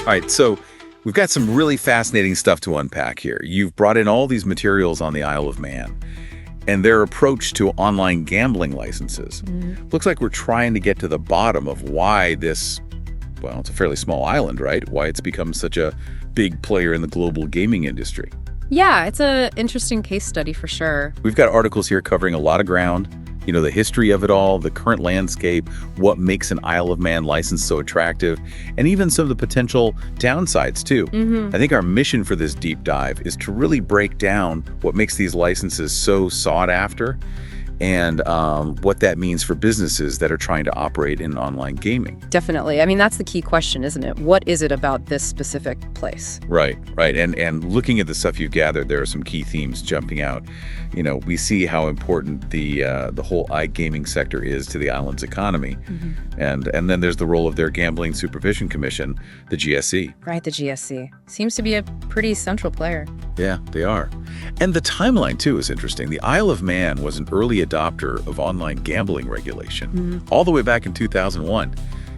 All right, so we've got some really fascinating stuff to unpack here. You've brought in all these materials on the Isle of Man and their approach to online gambling licenses. Looks like we're trying to get to the bottom of why this, well, it's a fairly small island, right? Why it's become such a big player in the global gaming industry. Yeah, it's an interesting case study for sure. We've got articles here covering a lot of ground. You know, the history of it all, the current landscape, what makes an Isle of Man license so attractive, and even some of the potential downsides, too. I think our mission for this deep dive is to really break down what makes these licenses so sought after and what that means for businesses that are trying to operate in online gaming. Definitely. I mean, that's the key question, isn't it? What is it about this specific place? Right. And looking at the stuff you've gathered, there are some key themes jumping out. You know, we see how important the whole iGaming sector is to the island's economy. And then there's the role of their Gambling Supervision Commission, the GSC. Right, the GSC. Seems to be a pretty central player. Yeah, they are. And the timeline, too, is interesting. The Isle of Man was an early adopter of online gambling regulation all the way back in 2001.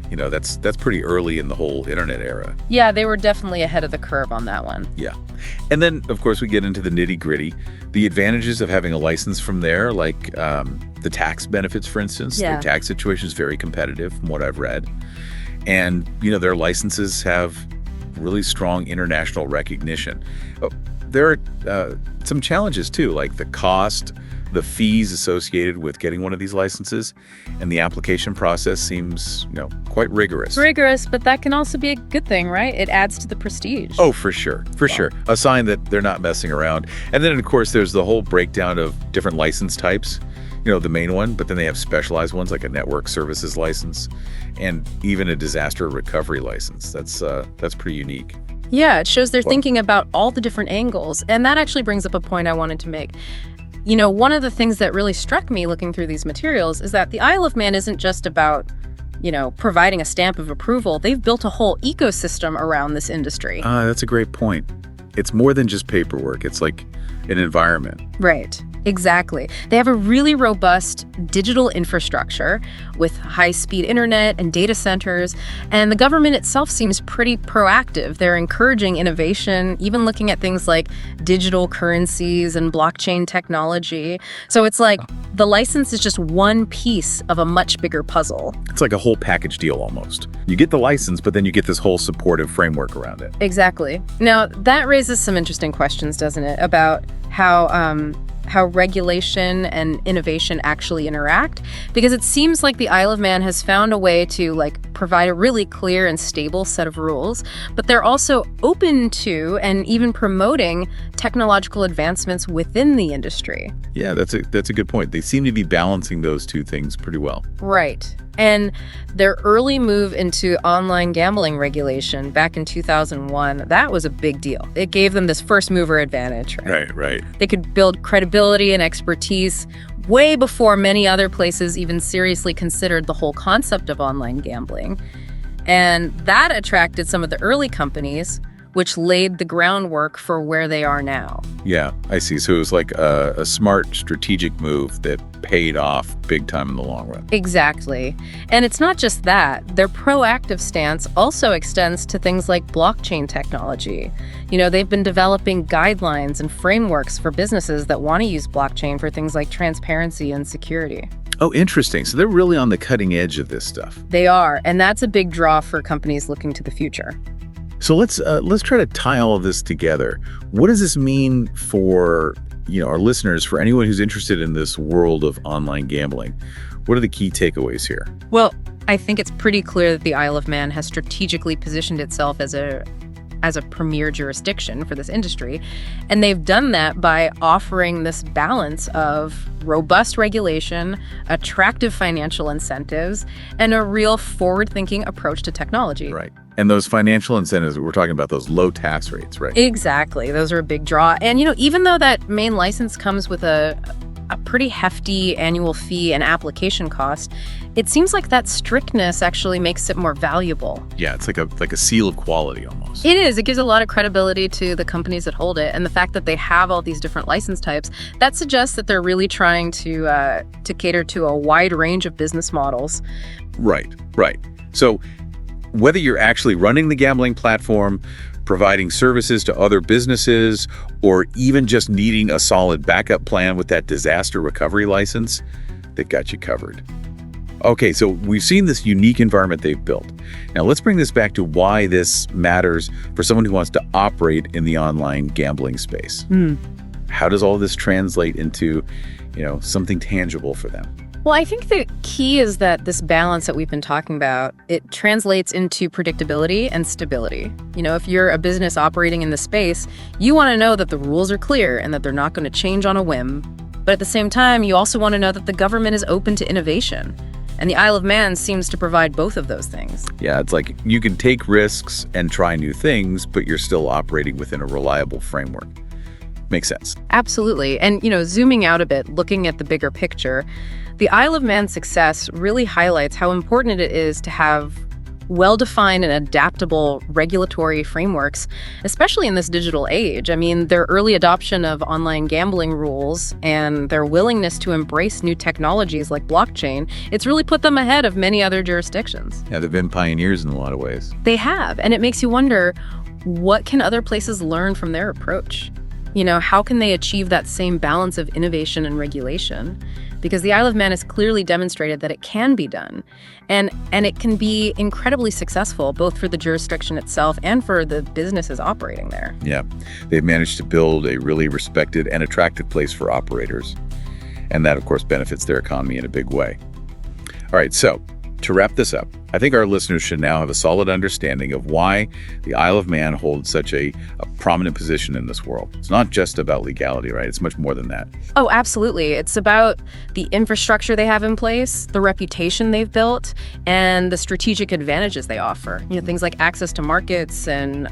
You know, that's pretty early in the whole internet era. Yeah, they were definitely ahead of the curve on that one. Yeah. And then, of course, we get into the nitty-gritty. The advantages of having a license from there, like the tax benefits, for instance. Yeah. Their tax situation is very competitive, from what I've read. And, you know, their licenses have really strong international recognition. There are some challenges, too, like the cost, the fees associated with getting one of these licenses, and the application process seems, you know, quite rigorous. Rigorous, but that can also be a good thing, right? It adds to the prestige. Oh, for sure. Sure. A sign that they're not messing around. And then, of course, there's the whole breakdown of different license types. You know, the main one, but then they have specialized ones like a network services license and even a disaster recovery license. That's pretty unique. Yeah, it shows they're thinking about all the different angles. And that actually brings up a point I wanted to make. You know, one of the things that really struck me looking through these materials is that the Isle of Man isn't just about, you know, providing a stamp of approval. They've built a whole ecosystem around this industry. That's a great point. It's more than just paperwork. It's like an environment. Right. Exactly. They have a really robust digital infrastructure with high-speed internet and data centers, and the government itself seems pretty proactive. They're encouraging innovation, even looking at things like digital currencies and blockchain technology. So it's like the license is just one piece of a much bigger puzzle. It's like a whole package deal almost. You get the license, but then you get this whole supportive framework around it. Exactly. Now, that raises some interesting questions, doesn't it, about how regulation and innovation actually interact, because it seems like the Isle of Man has found a way to provide a really clear and stable set of rules, but they're also open to and even promoting technological advancements within the industry. Yeah, that's a good point. They seem to be balancing those two things pretty well. Right. And their early move into online gambling regulation back in 2001, that was a big deal. It gave them this first mover advantage. Right. They could build credibility and expertise way before many other places even seriously considered the whole concept of online gambling. And that attracted some of the early companies, which laid the groundwork for where they are now. Yeah, I see. So it was like a smart strategic move that paid off big time in the long run. Exactly. And it's not just that. Their proactive stance also extends to things like blockchain technology. You know, they've been developing guidelines and frameworks for businesses that want to use blockchain for things like transparency and security. Oh, interesting. So they're really on the cutting edge of this stuff. They are, and that's a big draw for companies looking to the future. So let's try to tie all of this together. What does this mean for, you know, our listeners, for anyone who's interested in this world of online gambling? What are the key takeaways here? Well, I think it's pretty clear that the Isle of Man has strategically positioned itself as a premier jurisdiction for this industry. And they've done that by offering this balance of robust regulation, attractive financial incentives, and a real forward-thinking approach to technology. Right. And those financial incentives, we're talking about those low tax rates, right? Exactly. Those are a big draw. And, you know, even though that main license comes with a pretty hefty annual fee and application cost, it seems like that strictness actually makes it more valuable. Yeah, it's like a seal of quality almost. It is. It gives a lot of credibility to the companies that hold it, and the fact that they have all these different license types, that suggests that they're really trying to cater to a wide range of business models. Right. So whether you're actually running the gambling platform, providing services to other businesses, or even just needing a solid backup plan with that disaster recovery license, they've got you covered. Okay, so we've seen this unique environment they've built. Now let's bring this back to why this matters for someone who wants to operate in the online gambling space. How does all this translate into, something tangible for them? Well, I think the key is that this balance that we've been talking about, it translates into predictability and stability. If you're a business operating in the space, you want to know that the rules are clear and that they're not going to change on a whim. But at the same time, you also want to know that the government is open to innovation. And the Isle of Man seems to provide both of those things. Yeah, it's like you can take risks and try new things, but you're still operating within a reliable framework. Makes sense. Absolutely. And, zooming out a bit, looking at the bigger picture, the Isle of Man's success really highlights how important it is to have well-defined and adaptable regulatory frameworks, especially in this digital age. I mean, their early adoption of online gambling rules and their willingness to embrace new technologies like blockchain, it's really put them ahead of many other jurisdictions. Yeah, they've been pioneers in a lot of ways. They have, and it makes you wonder, what can other places learn from their approach? How can they achieve that same balance of innovation and regulation? Because the Isle of Man has clearly demonstrated that it can be done. And it can be incredibly successful, both for the jurisdiction itself and for the businesses operating there. Yeah, they've managed to build a really respected and attractive place for operators. And that, of course, benefits their economy in a big way. All right, so to wrap this up, I think our listeners should now have a solid understanding of why the Isle of Man holds such a prominent position in this world. It's not just about legality, right? It's much more than that. Oh, absolutely. It's about the infrastructure they have in place, the reputation they've built, and the strategic advantages they offer. Things like access to markets and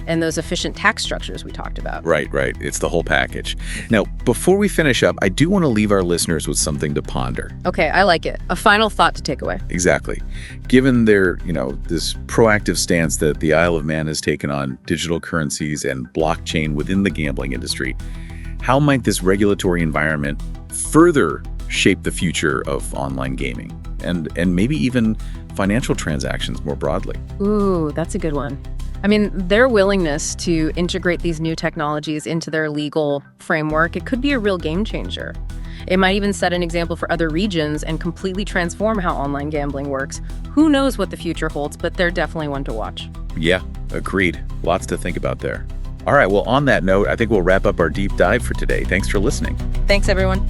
those efficient tax structures we talked about. Right. It's the whole package. Now, before we finish up, I do want to leave our listeners with something to ponder. Okay, I like it. A final thought to take away. Exactly. Given their, this proactive stance that the Isle of Man has taken on digital currencies and blockchain within the gambling industry, how might this regulatory environment further shape the future of online gaming and maybe even financial transactions more broadly? Ooh, that's a good one. I mean, their willingness to integrate these new technologies into their legal framework, it could be a real game changer. It might even set an example for other regions and completely transform how online gambling works. Who knows what the future holds, but they're definitely one to watch. Yeah, agreed. Lots to think about there. All right, well, on that note, I think we'll wrap up our deep dive for today. Thanks for listening. Thanks, everyone.